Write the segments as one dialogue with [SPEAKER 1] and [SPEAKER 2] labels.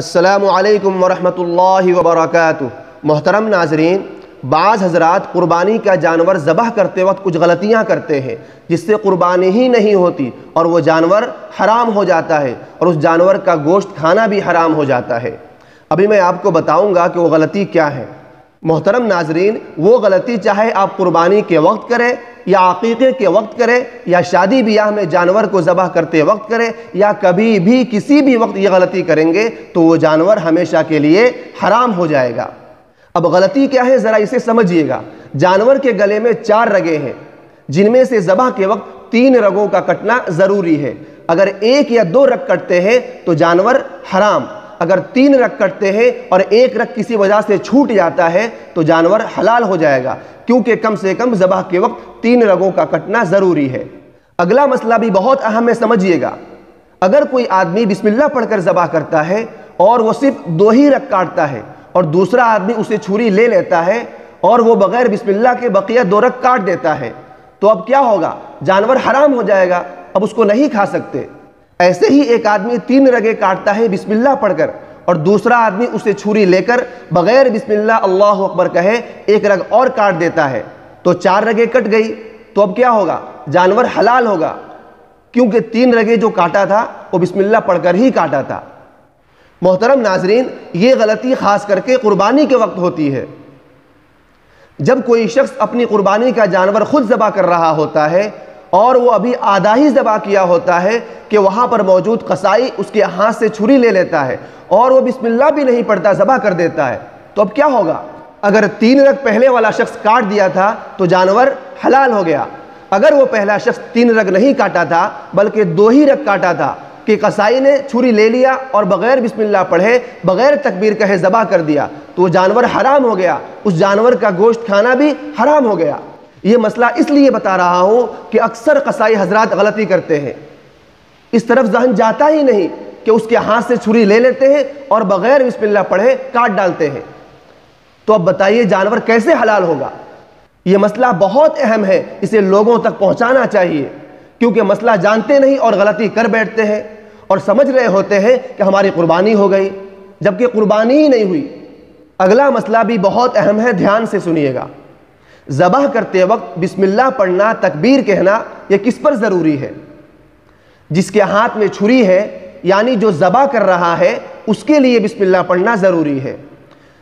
[SPEAKER 1] السلام علیکم ورحمۃ وبرکاتہ۔ محترم ناظرین، بعض حضرات قربانی کا جانور ذبح کرتے وقت کچھ غلطیاں کرتے ہیں جس سے قربانی ہی نہیں ہوتی اور وہ جانور حرام ہو جاتا ہے اور اس جانور کا گوشت کھانا بھی حرام ہو جاتا ہے۔ ابھی میں آپ کو بتاؤں گا کہ وہ غلطی کیا ہے۔ محترم ناظرین، وہ غلطی چاہے آپ قربانی کے وقت کریں یا عقیقے کے وقت کریں یا شادی بیاہ میں جانور کو ذبح کرتے وقت کریں یا کبھی بھی کسی بھی وقت یہ غلطی کریں گے تو وہ جانور ہمیشہ کے لیے حرام ہو جائے گا۔ اب غلطی کیا ہے ذرا اسے سمجھیے گا۔ جانور کے گلے میں 4 رگیں ہیں جن میں سے ذبح کے وقت 3 رگوں کا کٹنا ضروری ہے۔ اگر 1 یا 2 رگ کٹتے ہیں تو جانور حرام، اگر 3 رگ کٹتے ہیں اور 1 رگ کسی وجہ سے چھوٹ جاتا ہے تو جانور حلال ہو جائے گا، کیونکہ کم سے کم ذبح کے وقت 3 رگوں کا کٹنا ضروری ہے۔ اگلا مسئلہ بھی بہت اہم ہے، سمجھیے گا۔ اگر کوئی آدمی بسم اللہ پڑھ کر ذبح کرتا ہے اور وہ صرف 2 ہی رگ کاٹتا ہے اور دوسرا آدمی اسے چھری لے لیتا ہے اور وہ بغیر بسم اللہ کے بقیہ 2 رگ کاٹ دیتا ہے تو اب کیا ہوگا؟ جانور حرام ہو جائے گا، اب اس کو نہیں کھا سکتے۔ ایسے ہی ایک آدمی 3 رگیں کاٹتا ہے بسم اللہ پڑھ کر اور دوسرا آدمی اسے چھری لے کر بغیر بسم اللہ اللہ اکبر کہے 1 رگ اور کاٹ دیتا ہے تو 4 رگیں کٹ گئی، تو اب کیا ہوگا؟ جانور حلال ہوگا، کیونکہ 3 رگیں جو کاٹا تھا وہ بسم اللہ پڑھ کر ہی کاٹا تھا۔ محترم ناظرین، یہ غلطی خاص کر کے قربانی کے وقت ہوتی ہے۔ جب کوئی شخص اپنی قربانی کا جانور خود ذبح کر رہا ہوتا ہے اور وہ ابھی آدھا ہی ذبح کیا ہوتا ہے کہ وہاں پر موجود قصائی اس کے ہاتھ سے چھری لے لیتا ہے اور وہ بسم اللہ بھی نہیں پڑھتا، ذبح کر دیتا ہے، تو اب کیا ہوگا؟ اگر 3 رگ پہلے والا شخص کاٹ دیا تھا تو جانور حلال ہو گیا۔ اگر وہ پہلا شخص 3 رگ نہیں کاٹا تھا بلکہ 2 ہی رگ کاٹا تھا کہ قصائی نے چھری لے لیا اور بغیر بسم اللہ پڑھے بغیر تکبیر کہے ذبح کر دیا تو وہ جانور حرام ہو گیا، اس جانور کا گوشت کھانا بھی حرام ہو گیا۔ یہ مسئلہ اس لیے بتا رہا ہوں کہ اکثر قصائی حضرات غلطی کرتے ہیں، اس طرف ذہن جاتا ہی نہیں کہ اس کے ہاتھ سے چھری لے لیتے ہیں اور بغیر بسم اللہ پڑھے کاٹ ڈالتے ہیں، تو اب بتائیے جانور کیسے حلال ہوگا؟ یہ مسئلہ بہت اہم ہے، اسے لوگوں تک پہنچانا چاہیے، کیونکہ مسئلہ جانتے نہیں اور غلطی کر بیٹھتے ہیں اور سمجھ رہے ہوتے ہیں کہ ہماری قربانی ہو گئی، جبکہ قربانی ہی نہیں ہوئی۔ اگلا مسئلہ بھی بہت اہم ہے، دھیان سے سنیے گا۔ ذبح کرتے وقت بسم اللہ پڑھنا، تکبیر کہنا، یہ کس پر ضروری ہے؟ جس کے ہاتھ میں چھری ہے، یعنی جو ذبح کر رہا ہے، اس کے لیے بسم اللہ پڑھنا ضروری ہے۔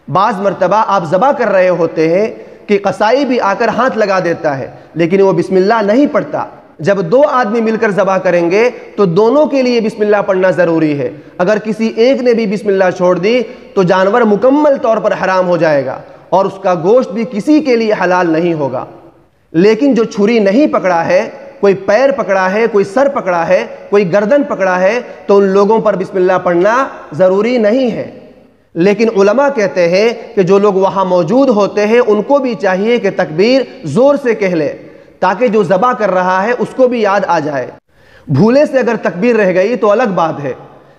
[SPEAKER 1] بعض مرتبہ آپ ذبح کر رہے ہوتے ہیں کہ قصائی بھی آ کر ہاتھ لگا دیتا ہے لیکن وہ بسم اللہ نہیں پڑھتا۔ جب 2 آدمی مل کر ذبح کریں گے تو دونوں کے لیے بسم اللہ پڑھنا ضروری ہے۔ اگر کسی ایک نے بھی بسم اللہ چھوڑ دی تو جانور مکمل طور پر حرام ہو جائے گا اور اس کا گوشت بھی کسی کے لیے حلال نہیں ہوگا۔ لیکن جو چھری نہیں پکڑا ہے، کوئی پیر پکڑا ہے، کوئی سر پکڑا ہے، کوئی گردن پکڑا ہے، تو ان لوگوں پر بسم اللہ پڑھنا ضروری نہیں ہے۔ لیکن علماء کہتے ہیں کہ جو لوگ وہاں موجود ہوتے ہیں ان کو بھی چاہیے کہ تکبیر زور سے کہہ لے تاکہ جو ذبح کر رہا ہے اس کو بھی یاد آ جائے۔ بھولے سے اگر تکبیر رہ گئی تو الگ بات ہے،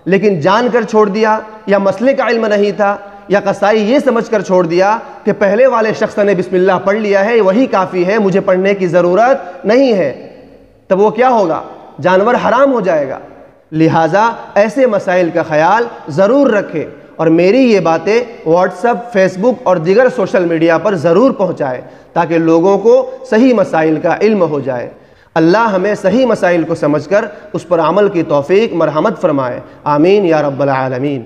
[SPEAKER 1] لیکن جان کر چھوڑ دیا یا مسئلے کا علم نہیں تھا یا قصائی یہ سمجھ کر چھوڑ دیا کہ پہلے والے شخص نے بسم اللہ پڑھ لیا ہے، وہی کافی ہے، مجھے پڑھنے کی ضرورت نہیں ہے، تب وہ کیا ہوگا؟ جانور حرام ہو جائے گا۔ لہٰذا ایسے مسائل کا خیال ضرور رکھیں اور میری یہ باتیں واٹس ایپ، فیس بک اور دیگر سوشل میڈیا پر ضرور پہنچائیں تاکہ لوگوں کو صحیح مسائل کا علم ہو جائے۔ اللہ ہمیں صحیح مسائل کو سمجھ کر اس پر عمل کی توفیق مرحمت فرمائے، آمین یا رب العالمین۔